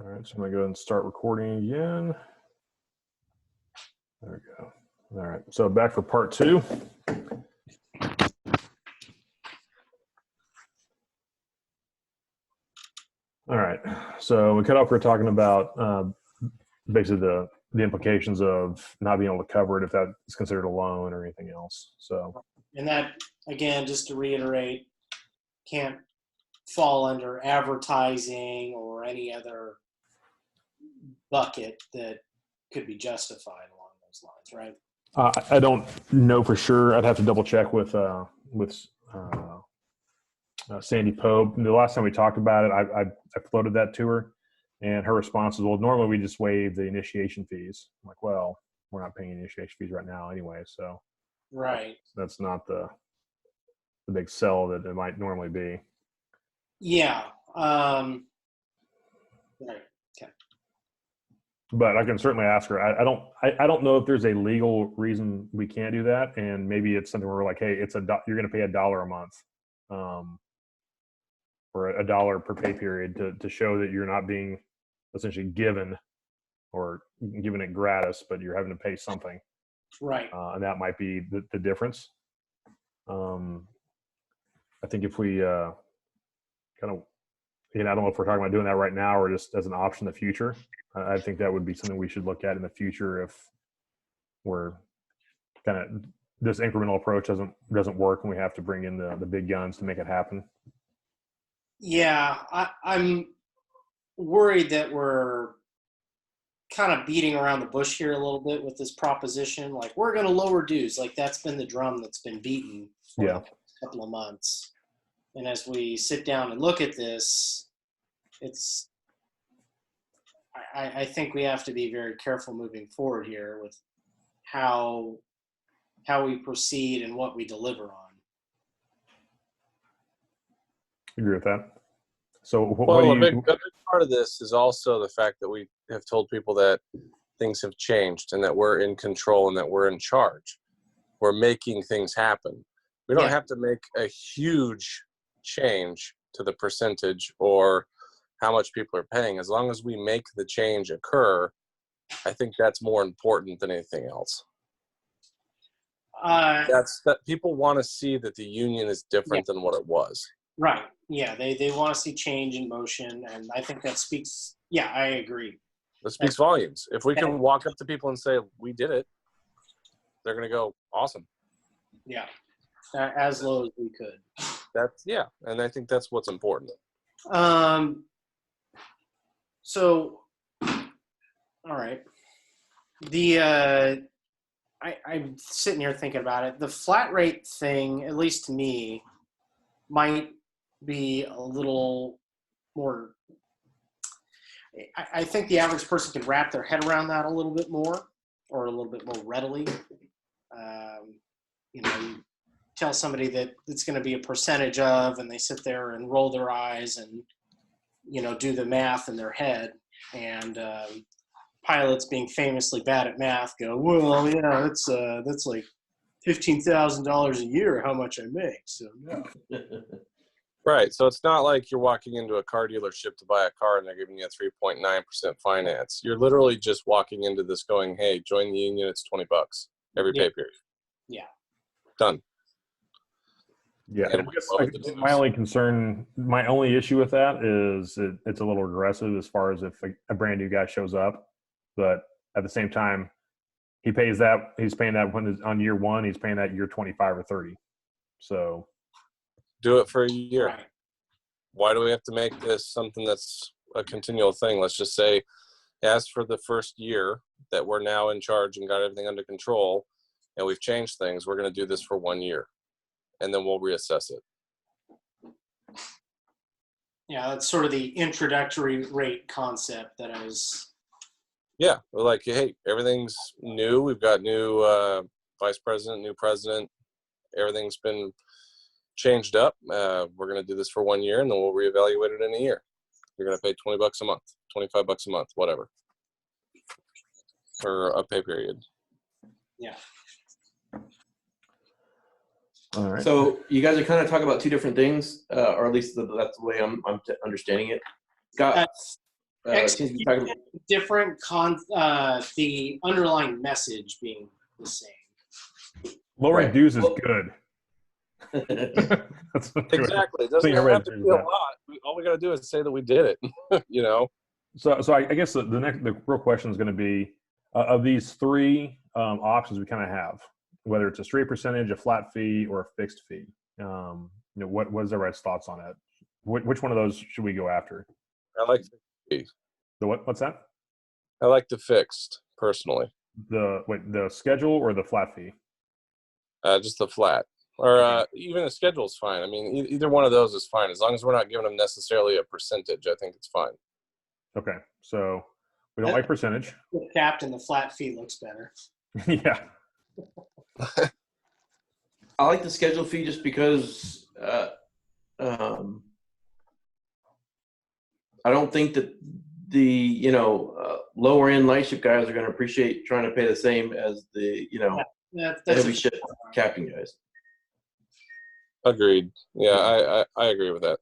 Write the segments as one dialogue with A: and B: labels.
A: All right, so I'm gonna go ahead and start recording again. There we go. All right, so back for part two. All right, so we cut off. We're talking about basically the implications of not being able to cover it if that is considered a loan or anything else. So,
B: and that, again, just to reiterate, can't fall under advertising or any other bucket that could be justified along those lines, right?
A: I don't know for sure. I'd have to double check with Sandy Pope. The last time we talked about it, I floated that to her, and her response was, "Well, normally we just waive the initiation fees." I'm like, "Well, we're not paying initiation fees right now anyway, so
B: Right.
A: that's not the big sell that it might normally be."
B: Yeah. Right. Okay.
A: But I can certainly ask her. I don't know if there's a legal reason we can't do that, and maybe it's something where we're like, "Hey, you're going to pay $1 a month." Or $1 per pay period to show that you're not being essentially given or given it gratis, but you're having to pay something.
B: Right.
A: And that might be the difference. I think if we kind of, I don't know if we're talking about doing that right now or just as an option in the future. I think that would be something we should look at in the future if we're kind of this incremental approach doesn't work and we have to bring in the big guns to make it happen.
B: Yeah, I'm worried that we're kind of beating around the bush here a little bit with this proposition. Like, we're going to lower dues. Like, that's been the drum that's been beaten for the past couple of months. And as we sit down and look at this, I think we have to be very careful moving forward here with how we proceed and what we deliver on.
A: Agree with that. So
C: a big part of this is also the fact that we have told people that things have changed and that we're in control and that we're in charge. We're making things happen. We don't have to make a huge change to the percentage or how much people are paying. As long as we make the change occur, I think that's more important than anything else. That people want to see that the union is different than what it was.
B: Right. Yeah, they want to see change in motion, and I think that speaks. Yeah, I agree.
C: That speaks volumes. If we can walk up to people and say, "We did it," they're going to go, "Awesome."
B: Yeah, as low as we could.
C: And I think that's what's important.
B: So, all right. I'm sitting here thinking about it. The flat rate thing, at least to me, might be a little more. I think the average person can wrap their head around that a little bit more, or a little bit more readily. You tell somebody that it's going to be a percentage of, and they sit there and roll their eyes and do the math in their head. And pilots, being famously bad at math, go, "Well, yeah, that's like $15,000 a year, how much I make." So no.
C: Right. So it's not like you're walking into a car dealership to buy a car and they're giving you a 3.9% finance. You're literally just walking into this going, "Hey, join the union. It's $20 every pay period."
B: Yeah.
C: Done.
A: Yeah. I guess my only issue with that is it's a little aggressive as far as if a brand new guy shows up, but at the same time, he's paying that when on year one, he's paying that year 25 or 30. So
C: do it for a year.
B: Right.
C: Why do we have to make this something that's a continual thing? Let's just say, as for the first year that we're now in charge and got everything under control and we've changed things, we're going to do this for 1 year and then we'll reassess it.
B: Yeah, that's sort of the introductory rate concept that I was.
C: Yeah, we're like, hey, everything's new. We've got new vice president, new president. Everything's been changed up. We're going to do this for 1 year and then we'll reevaluate it in a year. You're going to pay $20 a month, $25 a month, whatever, for a pay period.
B: Yeah.
A: All right.
D: So you guys are kind of talking about two different things, or at least that's the way I'm understanding it. Scott,
B: Ex-
D: Seems to be talking.
B: different the underlying message being the same.
A: Lowering
D: Right.
A: dues is
D: Well-
A: good. That's what
C: Exactly. It
A: I
C: doesn't
A: think
C: have
A: everybody
C: to
A: agrees
C: be a
A: with that.
C: lot. All we got to do is say that we did it. You know.
A: So I guess the real question is going to be of these three options we kind of have, whether it's a straight percentage, a flat fee, or a fixed fee. What is everybody's thoughts on it? Which one of those should we go after?
C: I like the
A: What's that?
C: I like the fixed personally.
A: The schedule or the flat fee?
C: Just the flat, or even the schedule's fine. I mean, either one of those is fine as long as we're not giving them necessarily a percentage. I think it's fine.
A: Okay, so we don't like percentage.
B: The capped and the flat fee looks better.
A: Yeah.
D: I like the schedule fee just because I don't think that the lower end night shift guys are going to appreciate trying to pay the same as the
B: That's
D: heavy shift captain guys.
C: Agreed. Yeah, I agree with that.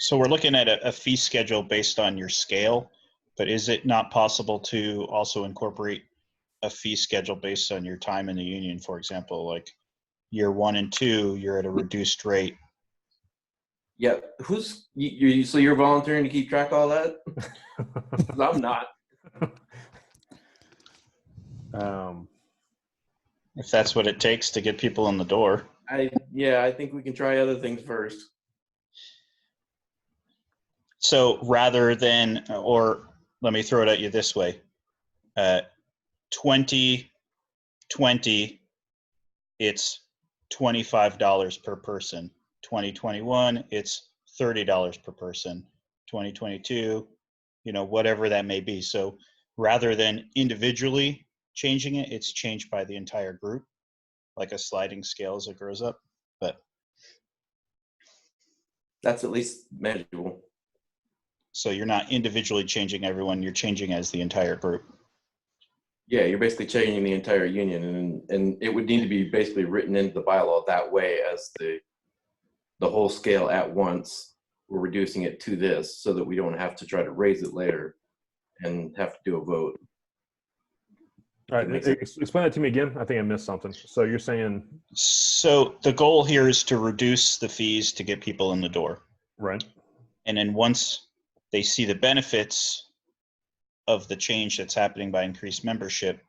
E: So we're looking at a fee schedule based on your scale, but is it not possible to also incorporate a fee schedule based on your time in the union? For example, like year 1 and 2, you're at a reduced rate.
D: Yeah, who's you? So you're volunteering to keep track of all that? 'Cause I'm not.
E: If that's what it takes to get people in the door.
D: I think we can try other things first.
E: So rather than, or let me throw it at you this way, 2020, it's $25 per person. 2021, it's $30 per person. 2022, whatever that may be. So rather than individually changing it, it's changed by the entire group, like a sliding scale as it grows up. But
D: That's at least manageable.
E: so you're not individually changing everyone, you're changing as the entire group.
D: Yeah, you're basically changing the entire union, and it would need to be basically written into the bylaw that way as the whole scale at once. We're reducing it to this so that we don't have to try to raise it later and have to do a vote.
A: All right, explain that to me again. I think I missed something. So you're saying,
E: So the goal here is to reduce the fees to get people in the door.
A: right?
E: And then once they see the benefits of the change that's happening by increased membership,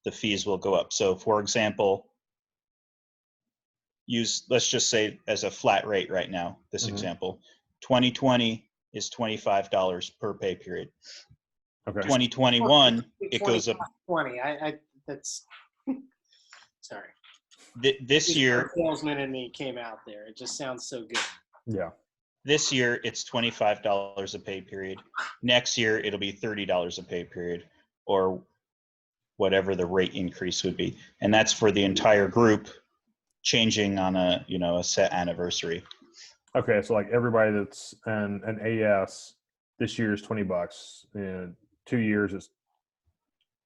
E: the fees will go up. So for example, let's just say as a flat rate right now, this example, 2020 is $25 per pay period.
A: Okay.
E: 2021, it goes up.
B: 20. That's sorry.
E: This year,
B: salesman in me came out there. It just sounds so good.
A: Yeah.
E: This year, it's $25 a pay period. Next year, it'll be $30 a pay period, or whatever the rate increase would be. And that's for the entire group, changing on a set anniversary.
A: Okay, so like everybody that's an AS this year is $20. In 2 years is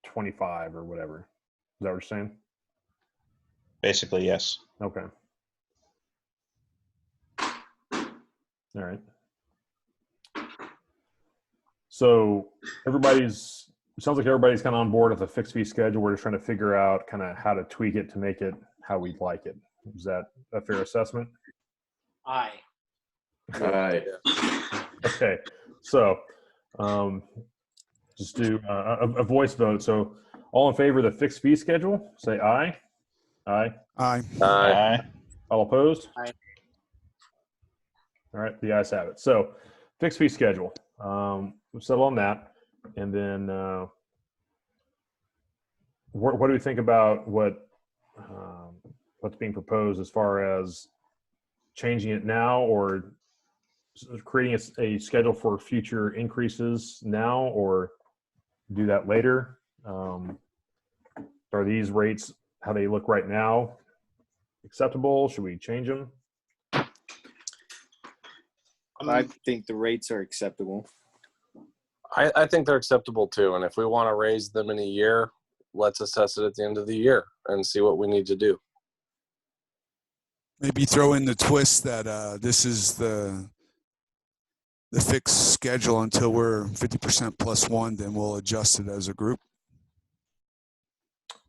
A: 25 or whatever. Is that what you're saying?
E: Basically, yes.
A: Okay. All right. So it sounds like everybody's kind of on board with a fixed fee schedule. We're just trying to figure out kind of how to tweak it to make it how we'd like it. Is that a fair assessment?
B: Aye.
D: All right.
A: Okay. So just do a voice vote. So all in favor of the fixed fee schedule, say aye. Aye.
F: Aye.
E: Aye.
A: All opposed?
B: Aye.
A: All right, the ayes have it. So fixed fee schedule. We'll settle on that. And then what do we think about what's being proposed as far as changing it now or creating a schedule for future increases now or do that later? Are these rates, how they look right now, acceptable? Should we change them?
G: I think the rates are acceptable.
C: I think they're acceptable too. And if we want to raise them in a year, let's assess it at the end of the year and see what we need to do.
F: Maybe throw in the twist that this is the the fixed schedule until we're 50% plus one, then we'll adjust it as a group.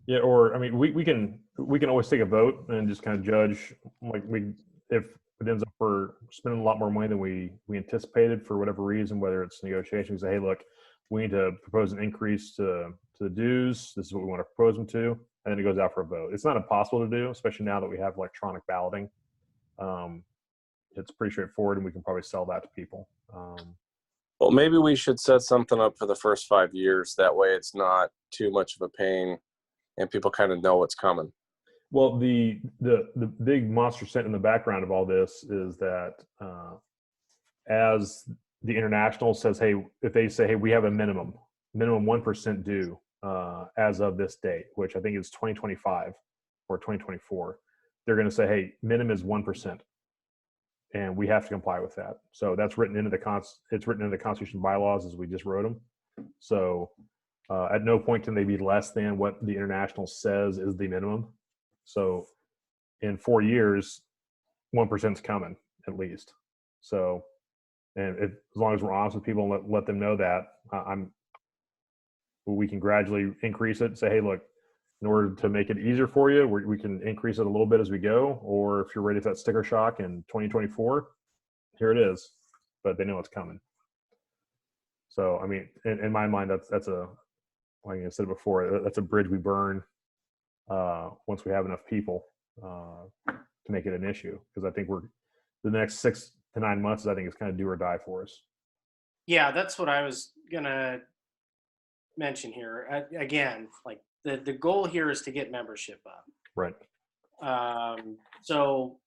A: Yeah, or I mean, we can always take a vote and just kind of judge, like if it ends up we're spending a lot more money than we anticipated for whatever reason, whether it's negotiations. Say, hey, look, we need to propose an increase to the dues. This is what we want to propose them to, and then it goes out for a vote. It's not impossible to do, especially now that we have electronic balloting. It's pretty straightforward, and we can probably sell that to people.
C: Well, maybe we should set something up for the first 5 years. That way it's not too much of a pain and people kind of know what's coming.
A: Well, the big monster scent in the background of all this is that as the international says, hey, if they say, hey, we have a minimum 1% due as of this date, which I think is 2025 or 2024, they're going to say, hey, minimum is 1%. And we have to comply with that. So that's written into it's written into the Constitution bylaws as we just wrote them. So at no point can they be less than what the international says is the minimum. So in 4 years, 1% is coming at least. So, and as long as we're honest with people and let them know that, we can gradually increase it. Say, hey, look, in order to make it easier for you, we can increase it a little bit as we go. Or if you're ready for that sticker shock in 2024, here it is. But they know it's coming. So, I mean, in my mind, that's a, like I said before, that's a bridge we burn once we have enough people to make it an issue. Because I think the next 6 to 9 months, I think it's kind of do or die for us.
B: Yeah, that's what I was gonna mention here. Again, like the goal here is to get membership up.
A: Right.
B: So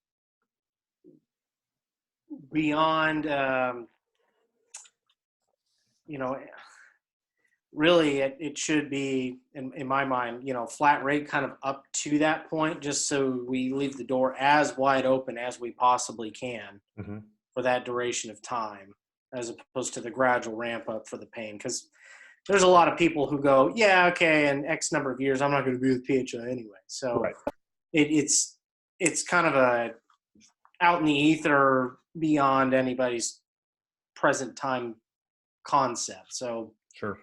B: beyond, really it should be in my mind, flat rate kind of up to that point, just so we leave the door as wide open as we possibly can for that duration of time, as opposed to the gradual ramp up for the pain. Because there's a lot of people who go, yeah, okay, in X number of years, I'm not going to be with PHI anyway. So
A: right.
B: it's kind of a out in the ether beyond anybody's present time concept. So
A: Sure.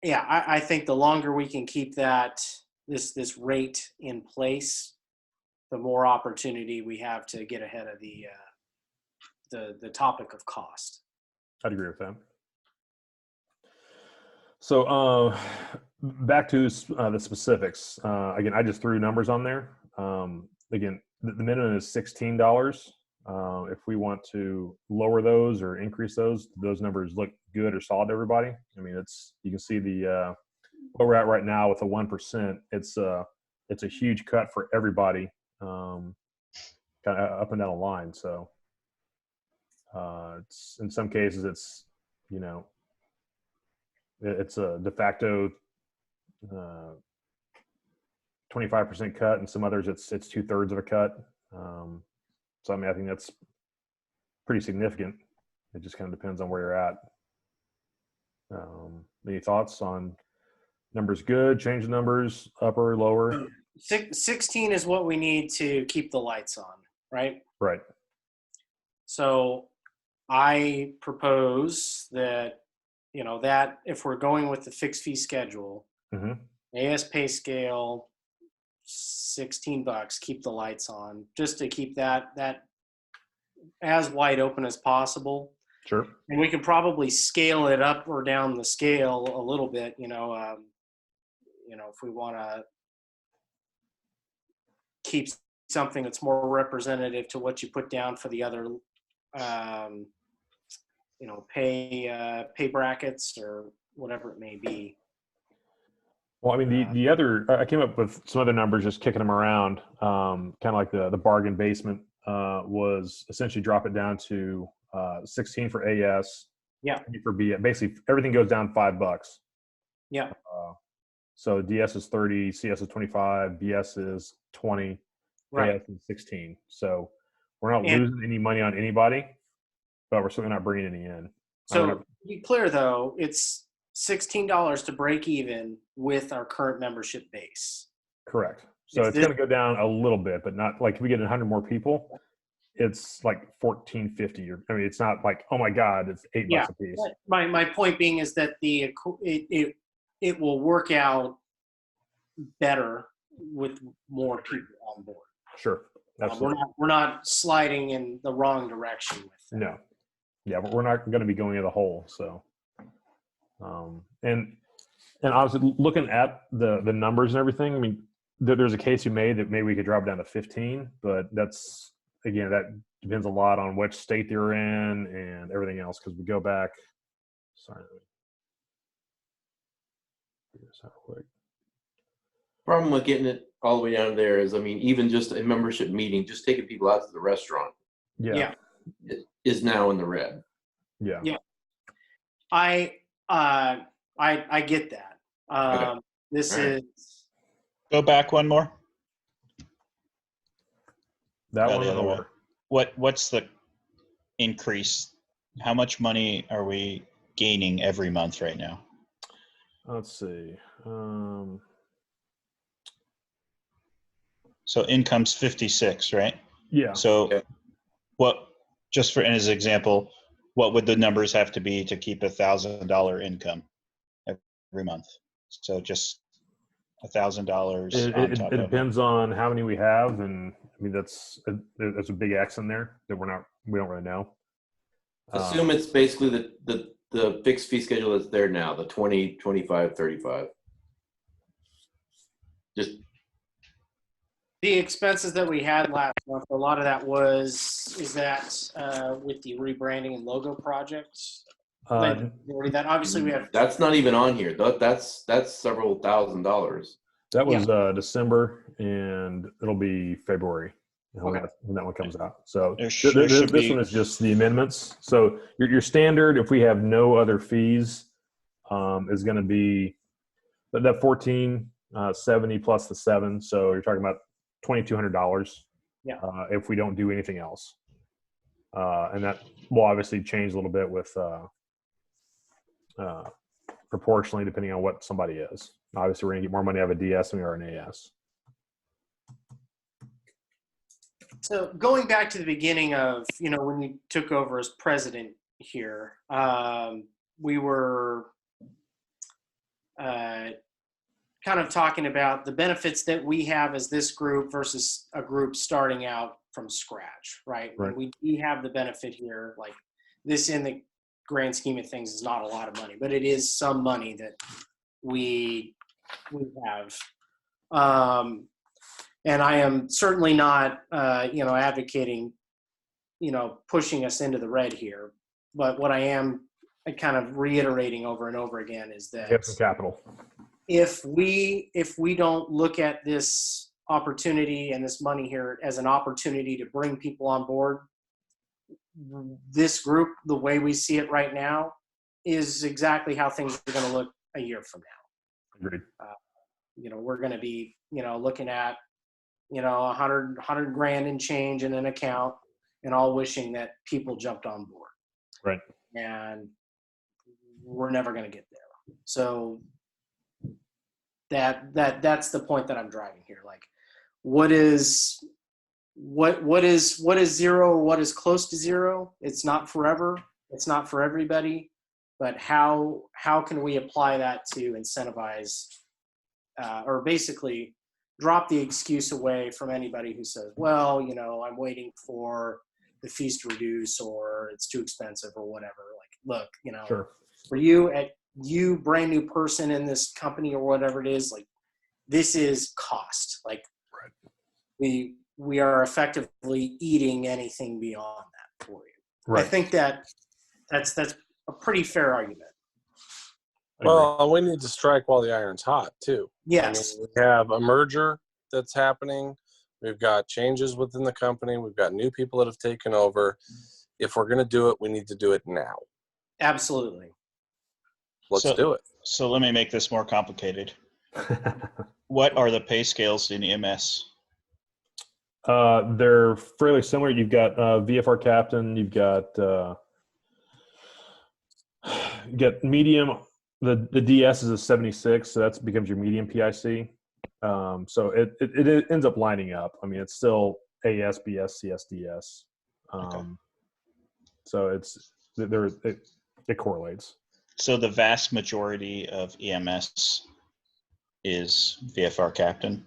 B: Yeah, I think the longer we can keep this rate in place, the more opportunity we have to get ahead of the topic of cost.
A: I'd agree with that. So back to the specifics. Again, I just threw numbers on there. Again, the minimum is $16. If we want to lower those or increase those numbers look good or solid to everybody. I mean, you can see the where we're at right now with the 1%. It's a huge cut for everybody, kind of up and down the line. So it's in some cases it's it's a de facto 25% cut, and some others it's 2/3 of a cut. So I mean, I think that's pretty significant. It just kind of depends on where you're at. Any thoughts on numbers? Good, change the numbers, upper, lower?
B: 16 is what we need to keep the lights on, right?
A: Right.
B: So I propose that, that if we're going with the fixed fee schedule, AS pay scale, $16, keep the lights on, just to keep that as wide open as possible.
A: Sure.
B: And we can probably scale it up or down the scale a little bit, if we want to keep something that's more representative to what you put down for the other, pay brackets or whatever it may be.
A: Well, I mean, the other, I came up with some other numbers, just kicking them around, kind of like the bargain basement was essentially drop it down to 16 for AS.
B: Yeah.
A: For BS, basically everything goes down $5.
B: Yeah.
A: So DS is 30, CS is 25, BS is 20,
B: right.
A: AS is 16. So we're not losing any money on anybody, but we're certainly not bringing any in.
B: So to be clear though, it's $16 to break even with our current membership base.
A: Correct. So it's going to go down a little bit, but not like if we get 100 more people, it's like $14.50. I mean, it's not like, oh my God, it's $8
B: Yeah.
A: a piece.
B: But my point being is that it will work out better with more people on board.
A: Sure, absolutely.
B: We're not sliding in the wrong direction with that.
A: No, yeah, but we're not going to be going in a hole. So, and obviously looking at the numbers and everything, I mean, there's a case you made that maybe we could drop it down to 15, but that's, again, that depends a lot on which state they're in and everything else. Because we go back, sorry, let me figure this out quick.
D: Problem with getting it all the way down there is, I mean, even just a membership meeting, just taking people out to the restaurant
A: Yeah,
D: is now in the red.
A: yeah,
B: Yeah. I get that.
D: Okay.
B: This
D: All right.
B: is
E: Go back one more.
A: that
E: Yeah,
A: one
E: the other
A: or
E: one. What's the increase? How much money are we gaining every month right now?
A: let's see.
E: So income's 56, right?
A: Yeah,
E: So
C: Okay.
E: what, just for as an example, what would the numbers have to be to keep $1,000 income every month? So just $1,000
A: it,
E: on
A: it,
E: top
A: it
E: of it.
A: depends on how many we have, and I mean there's a big X in there that we don't really know.
D: Assume it's basically the fixed fee schedule that's there now, the 20, 25, 35. Just
B: the expenses that we had last month. A lot of that is that with the rebranding and logo project. That obviously we have.
D: that's not even on here. That's several $1,000s.
A: That was December, and it'll be February when that one comes out. So
E: There should
A: this
E: be-
A: one is just the amendments. So your standard, if we have no other fees, is going to be that 1470 plus the 7. So you're talking about $2,200.
B: Yeah.
A: If we don't do anything else, and that will obviously change a little bit with proportionally depending on what somebody is. Obviously, we're going to get more money out of a DS than we are an AS.
B: So going back to the beginning of, when you took over as president here, we were kind of talking about the benefits that we have as this group versus a group starting out from scratch, right?
A: Right.
B: We do have the benefit here, like this in the grand scheme of things is not a lot of money, but it is some money that we have. And I am certainly not, advocating, pushing us into the red here. But what I am kind of reiterating over and over again is that
A: Get some capital.
B: if we don't look at this opportunity and this money here as an opportunity to bring people on board, this group, the way we see it right now, is exactly how things are going to look a year from now.
A: Agreed.
B: We're going to be, looking at, 100 grand in change in an account, and all wishing that people jumped on board.
A: Right.
B: And we're never going to get there. So that's the point that I'm driving here. Like, what is zero, or what is close to zero? It's not forever. It's not for everybody. But how can we apply that to incentivize, or basically drop the excuse away from anybody who says, well, I'm waiting for the fees to reduce, or it's too expensive, or whatever. Like, look,
A: Sure.
B: for you brand new person in this company or whatever it is, like, this is cost. Like,
A: Right.
B: we are effectively eating anything beyond that for you.
A: Right.
B: I think that's a pretty fair argument.
A: Agreed.
C: Well, we need to strike while the iron's hot, too.
B: Yes.
C: I mean, we have a merger that's happening. We've got changes within the company. We've got new people that have taken over. If we're going to do it, we need to do it now.
B: Absolutely.
C: Let's do it.
E: So let me make this more complicated. What are the pay scales in EMS?
A: They're fairly similar. You've got VFR captain. You've got medium. The DS is a 76, so that becomes your medium PIC. So it ends up lining up. I mean, it's still AS, BS, CS, DS.
E: Okay.
A: So it correlates.
E: So the vast majority of EMS is VFR captain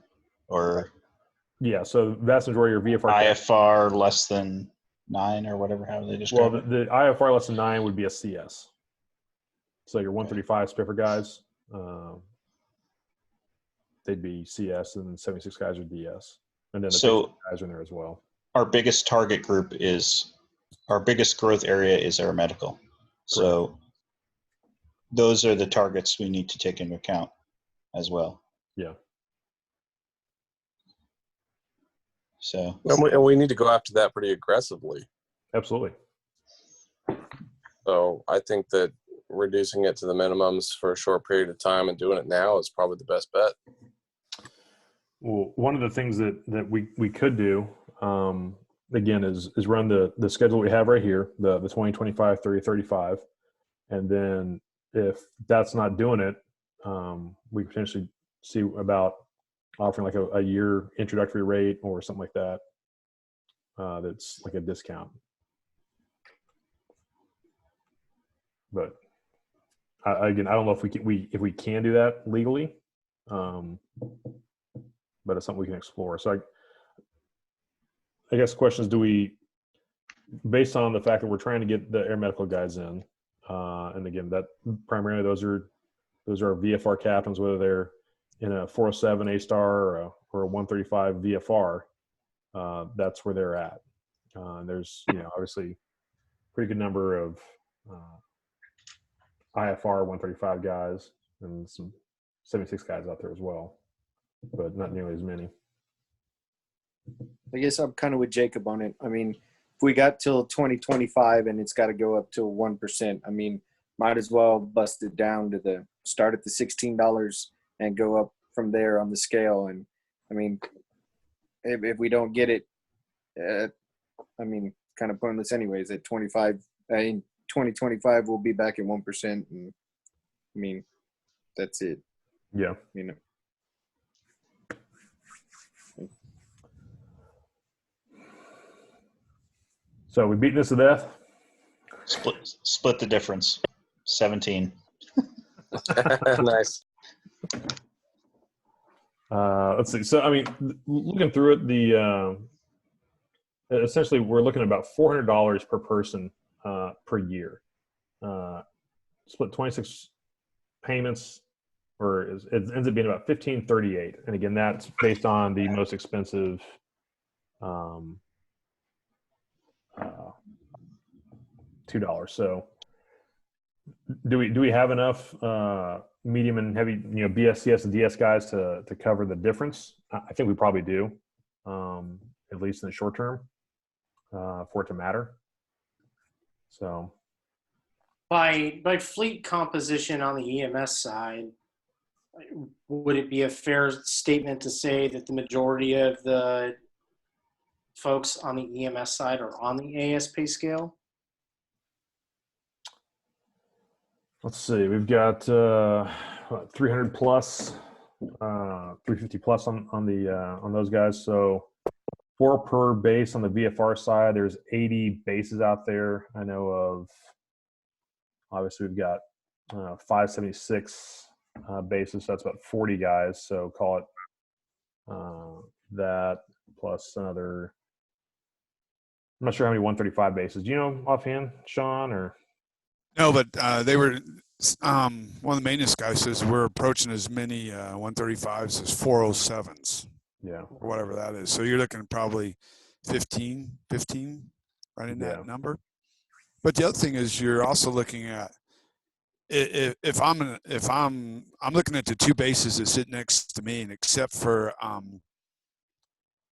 E: or
A: Yeah. So vast majority are VFR.
E: IFR less than 9 or whatever, how they describe
A: Well,
E: it.
A: the IFR less than 9 would be a CS. So your 135 Spiffer guys, they'd be CS, and 76 guys are DS, and then the
E: So
A: 50 guys are in there as well.
E: our biggest target group is, our biggest growth area is aeromedical. So those are the targets we need to take into account as well.
A: Yeah.
E: So
C: And we need to go after that pretty aggressively.
A: Absolutely.
C: So I think that reducing it to the minimums for a short period of time and doing it now is probably the best bet.
A: Well, one of the things that we could do, again, is run the schedule we have right here, the 20, 25, 30, 35. And then if that's not doing it, we potentially see about offering like a year introductory rate or something like that. That's like a discount. But again, I don't know if we can do that legally, but it's something we can explore. So I guess the question is, based on the fact that we're trying to get the air medical guys in, and again, that primarily those are VFR captains, whether they're in a 407 A-star or a 135 VFR, that's where they're at. And there's, obviously pretty good number of IFR 135 guys and some 76 guys out there as well, but not nearly as many.
G: I guess I'm kind of with Jacob on it. I mean, if we got till 2025 and it's got to go up to 1%, I mean, might as well bust it down to start at the $16 and go up from there on the scale. And I mean, if we don't get it, I mean, kind of pointless anyways. At 25, in 2025, we'll be back at 1%. And I mean, that's it.
A: Yeah. So we beat this to death.
E: split the difference. 17.
C: Nice.
A: Let's see. So, I mean, looking through it, essentially we're looking at about $400 per person per year. Split 26 payments, or it ends up being about $1,538. And again, that's based on the most expensive $2. So do we have enough medium and heavy, BSCS and DS guys to cover the difference? I think we probably do, at least in the short term, for it to matter. So
B: By fleet composition on the EMS side, would it be a fair statement to say that the majority of the folks on the EMS side are on the ASP scale?
A: let's see. We've got 300 plus, 350 plus on those guys. So 4 per base on the VFR side. There's 80 bases out there. I know of. Obviously, we've got 576 bases. So that's about 40 guys. So call it that plus another. I'm not sure how many 135 bases. Do you know offhand, Sean, or?
F: No, but they were one of the maintenance guys says we're approaching as many 135s as 407s.
A: Yeah.
F: Or whatever that is. So you're looking probably 15 right in that number. But the other thing is you're also looking at if I'm looking at the 2 bases that sit next to me, and except for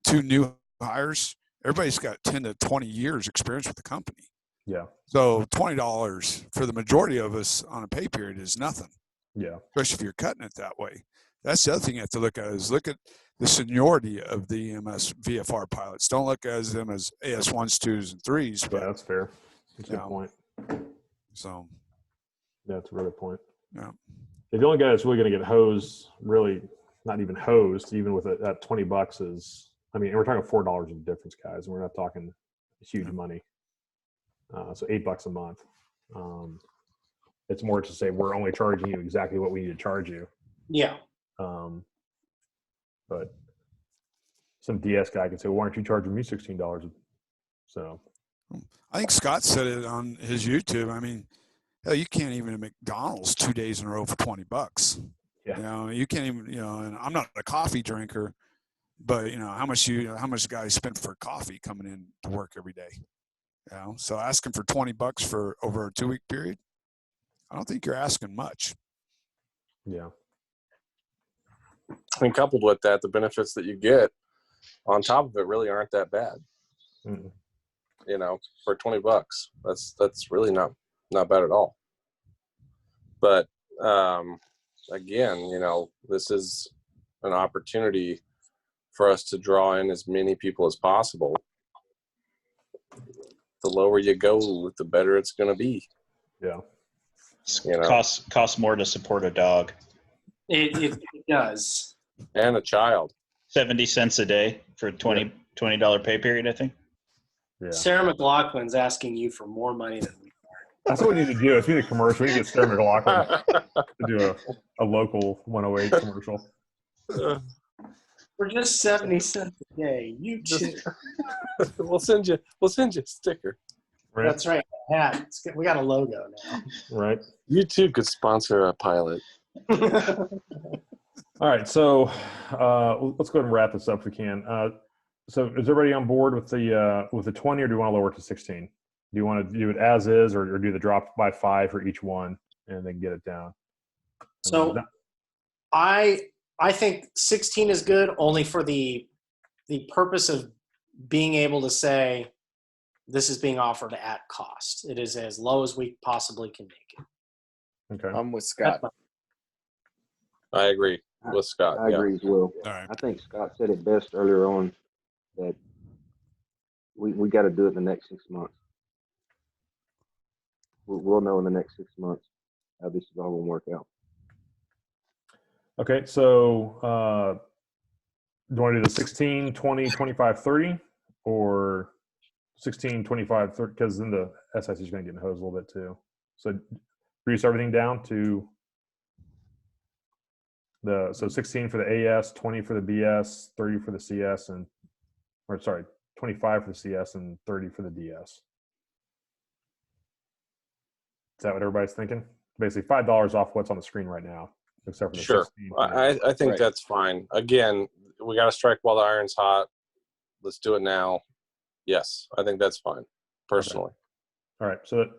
F: 2 new hires, everybody's got 10 to 20 years experience with the company.
A: Yeah.
F: So $20 for the majority of us on a pay period is nothing.
A: Yeah.
F: Especially if you're cutting it that way. That's the other thing you have to look at is look at the seniority of the EMS VFR pilots. Don't look at them as AS1s, 2s, and 3s. But
A: Yeah, that's fair. That's a good point.
F: So.
A: Yeah, that's a really good point.
F: Yeah.
A: The only guy that's really going to get hosed, really not even hosed, even with that $20 is, I mean, we're talking $4 of difference, guys, and we're not talking huge money. So $8 a month. It's more to say we're only charging you exactly what we need to charge you.
B: Yeah.
A: But some DS guy can say, well, why aren't you charging me $16? So
F: I think Scott said it on his YouTube. I mean, hell, you can't even at McDonald's 2 days in a row for $20.
A: Yeah.
F: You know, you can't even, you know, and I'm not a coffee drinker, but you know, how much guys spend for coffee coming in to work every day? You know, so asking for $20 for over a 2-week period, I don't think you're asking much.
A: yeah.
C: And coupled with that, the benefits that you get on top of it really aren't that bad.
A: Mm-mm.
C: You know, for $20, that's really not bad at all. But again, you know, this is an opportunity for us to draw in as many people as possible. The lower you go, the better it's going to be.
A: Yeah.
C: You know,
E: Costs more to support a dog.
B: It does.
C: and a child.
E: 70 cents a day for a $20 pay period, I think.
A: Yeah.
B: Sarah McLaughlin's asking you for more money than we
A: That's what we need to do. If we need a commercial, we need to get Sarah McLaughlin to do a local 108 commercial.
B: For just 70 cents a day. You
C: Just- we'll send you a sticker.
A: Right.
B: That's right. Hat. We got a logo
A: Right.
C: You too could sponsor a pilot.
B: now.
A: All right. So let's go ahead and wrap this up if we can. So is everybody on board with the 20, or do you want to lower it to 16? Do you want to do it as is, or do the drop by 5 for each one and then get it down?
B: So I think 16 is good only for the purpose of being able to say this is being offered at cost. It is as low as we possibly can make it.
A: Okay.
G: I'm with Scott.
C: I agree with Scott.
H: I agree as well.
F: All right.
H: I think Scott said it best earlier on that we got to do it in the next 6 months. We'll know in the next 6 months how this is all going to work out.
A: Okay. So do you want to do the 16, 20, 25, 30, or 16, 25, 30? Because then the SIC is going to get in the hose a little bit too. So reduce everything down to so 16 for the AS, 20 for the BS, 30 for the CS, 25 for the CS and 30 for the DS. Is that what everybody's thinking? Basically $5 off what's on the screen right now, except for the
C: Sure.
A: 16.
C: I think
G: Right.
C: that's fine. Again, we got to strike while the iron's hot. Let's do it now. Yes, I think that's fine, personally.
A: All right. So it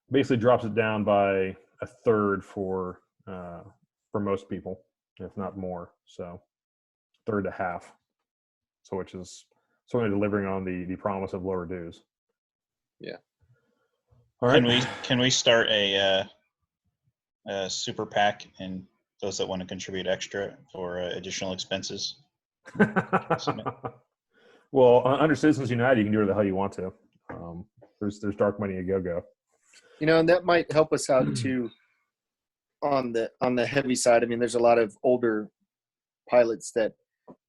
A: basically drops it down by a third for most people, if not more. So third to half. So which is certainly delivering on the promise of lower dues.
C: Yeah.
A: All right.
E: Can we start a super PAC and those that want to contribute extra for additional expenses?
A: Well, under Citizens United, you can do whatever the hell you want to. There's dark money a go.
G: You know, and that might help us out too on the heavy side. I mean, there's a lot of older pilots that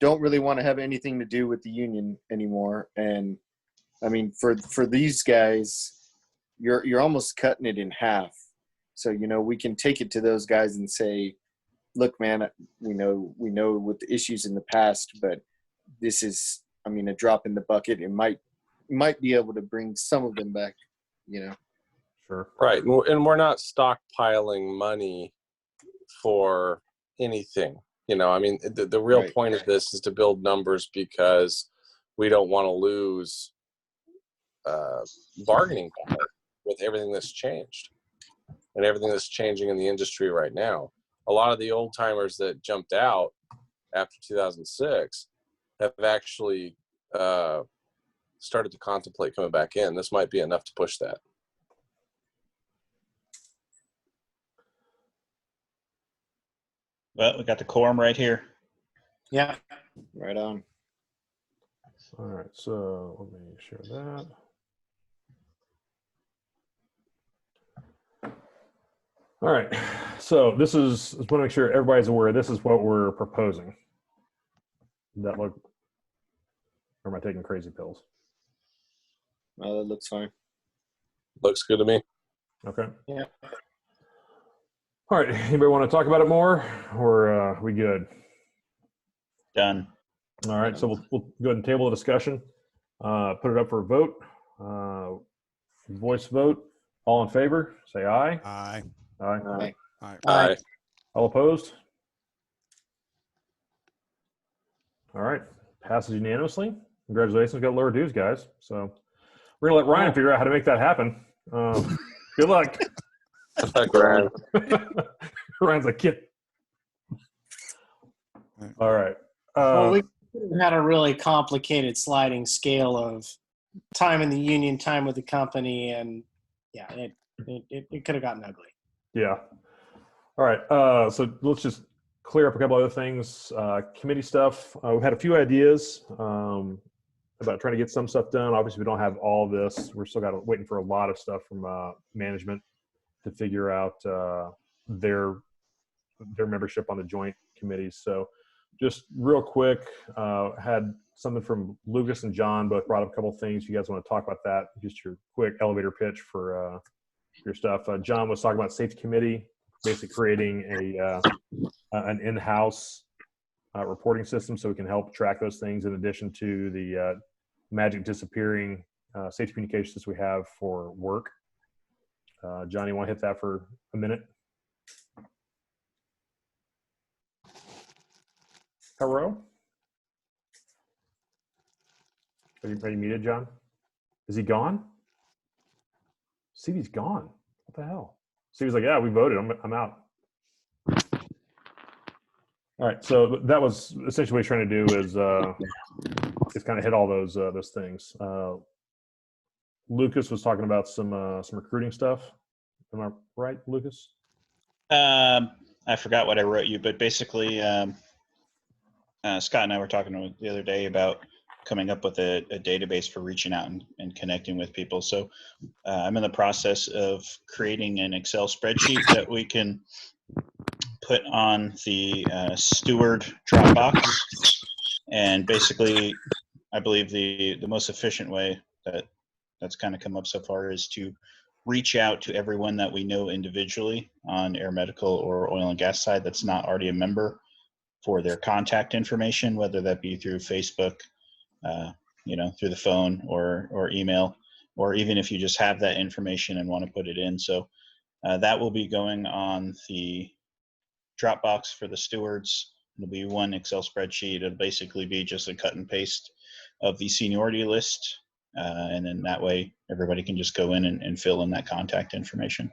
G: don't really want to have anything to do with the union anymore. And I mean, for these guys, you're almost cutting it in half. So, you know, we can take it to those guys and say, look, man, we know with the issues in the past, but this is, I mean, a drop in the bucket. It might be able to bring some of them back, you know.
A: Sure.
C: Right. And we're not stockpiling money for anything. You know, I mean, the real
G: Right.
C: point of this is to build numbers because we don't want to lose bargaining power with everything that's changed and everything that's changing in the industry right now. A lot of the old timers that jumped out after 2006 have actually started to contemplate coming back in. This might be enough to push that.
E: Well, we got the quorum right here.
B: Yeah.
G: Right on.
A: All right. So let me share that. All right. So this is, I just want to make sure everybody's aware. This is what we're proposing. Does that look, or am I taking crazy pills?
G: That looks fine.
C: Looks good to me.
A: Okay.
B: Yeah.
A: All right. Anybody want to talk about it more, or are we good?
E: Done.
A: All right. So we'll go ahead and table the discussion. Put it up for a vote. Voice vote. All in favor, say aye.
F: Aye.
A: Aye.
G: Aye.
C: Aye.
A: All opposed? All right. Passes unanimously. Congratulations. We've got lower dues, guys. So we're going to let Ryan figure out how to make that happen. Good luck.
H: Right.
A: Ryan's like, kid. All right.
B: Well, we had a really complicated sliding scale of time in the union, time with the company, and yeah, it could have gotten ugly.
A: Yeah. All right. So let's just clear up a couple other things. Committee stuff. We've had a few ideas about trying to get some stuff done. Obviously, we don't have all of this. We're still waiting for a lot of stuff from management to figure out their membership on the joint committees. So just real quick, had something from Lucas and John, both brought up a couple of things. You guys want to talk about that? Just your quick elevator pitch for your stuff. John was talking about safety committee, basically creating an in-house reporting system so we can help track those things in addition to the magic disappearing safety communications we have for work. John, you want to hit that for a minute? Hello? Are you muted, John? Is he gone? Stevie's gone. What the hell? Stevie's like, yeah, we voted. I'm out. All right. So that was essentially what he's trying to do is kind of hit all those things. Lucas was talking about some recruiting stuff. Am I right, Lucas?
E: I forgot what I wrote you, but basically, Scott and I were talking the other day about coming up with a database for reaching out and connecting with people. So I'm in the process of creating an Excel spreadsheet that we can put on the Steward Dropbox. And basically, I believe the most efficient way that's kind of come up so far is to reach out to everyone that we know individually on air medical or oil and gas side that's not already a member for their contact information, whether that be through Facebook, through the phone or email, or even if you just have that information and want to put it in. So that will be going on the Dropbox for the stewards. It'll be one Excel spreadsheet. It'll basically be just a cut and paste of the seniority list. And then that way everybody can just go in and fill in that contact information.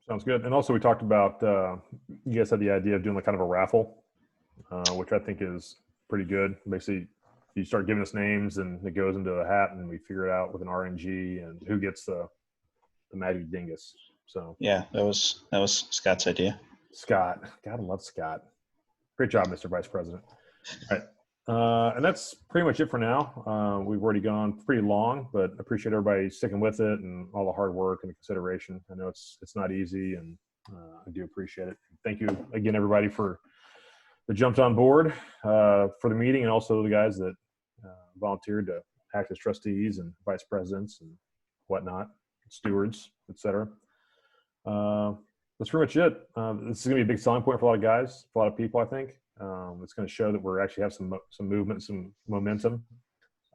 A: Sounds good. And also we talked about, you guys had the idea of doing like kind of a raffle, which I think is pretty good. Basically, you start giving us names and it goes into a hat and we figure it out with an RNG and who gets the magic dingus. So
E: yeah, that was Scott's idea.
A: Scott. Gotta love Scott. Great job, Mr. Vice President. All right. And that's pretty much it for now. We've already gone pretty long, but appreciate everybody sticking with it and all the hard work and the consideration. I know it's not easy, and I do appreciate it. Thank you again, everybody, for that jumped on board for the meeting, and also the guys that volunteered to act as trustees and vice presidents and whatnot, stewards, etc. That's pretty much it. This is going to be a big selling point for a lot of guys, for a lot of people, I think. It's going to show that we're actually have some movement, some momentum.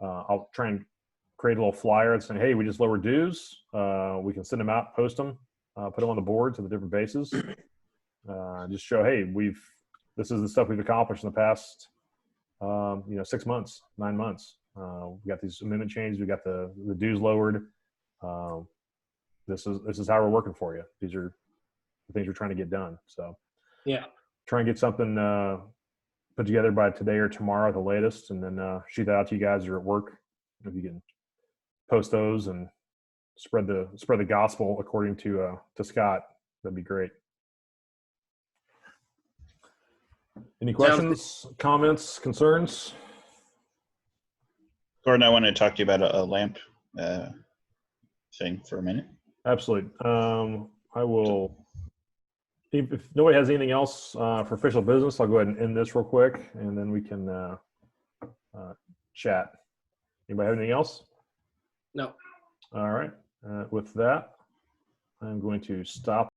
A: I'll try and create a little flyer and say, hey, we just lowered dues. We can send them out, post them, put them on the boards of the different bases. Just show, hey, this is the stuff we've accomplished in the past, 6 months, 9 months. We got these amendment changes. We got the dues lowered. This is how we're working for you. These are the things we're trying to get done. So
B: yeah,
A: try and get something put together by today or tomorrow at the latest, and then shoot that out to you guys or at work. If you can post those and spread the gospel according to Scott, that'd be great. Any questions, comments, concerns?
E: Gordon, I want to talk to you about a lamp thing for a minute.
A: Absolutely. I will. If nobody has anything else for official business, I'll go ahead and end this real quick, and then we can chat. Anybody have anything else?
B: No.
A: All right. With that, I'm going to stop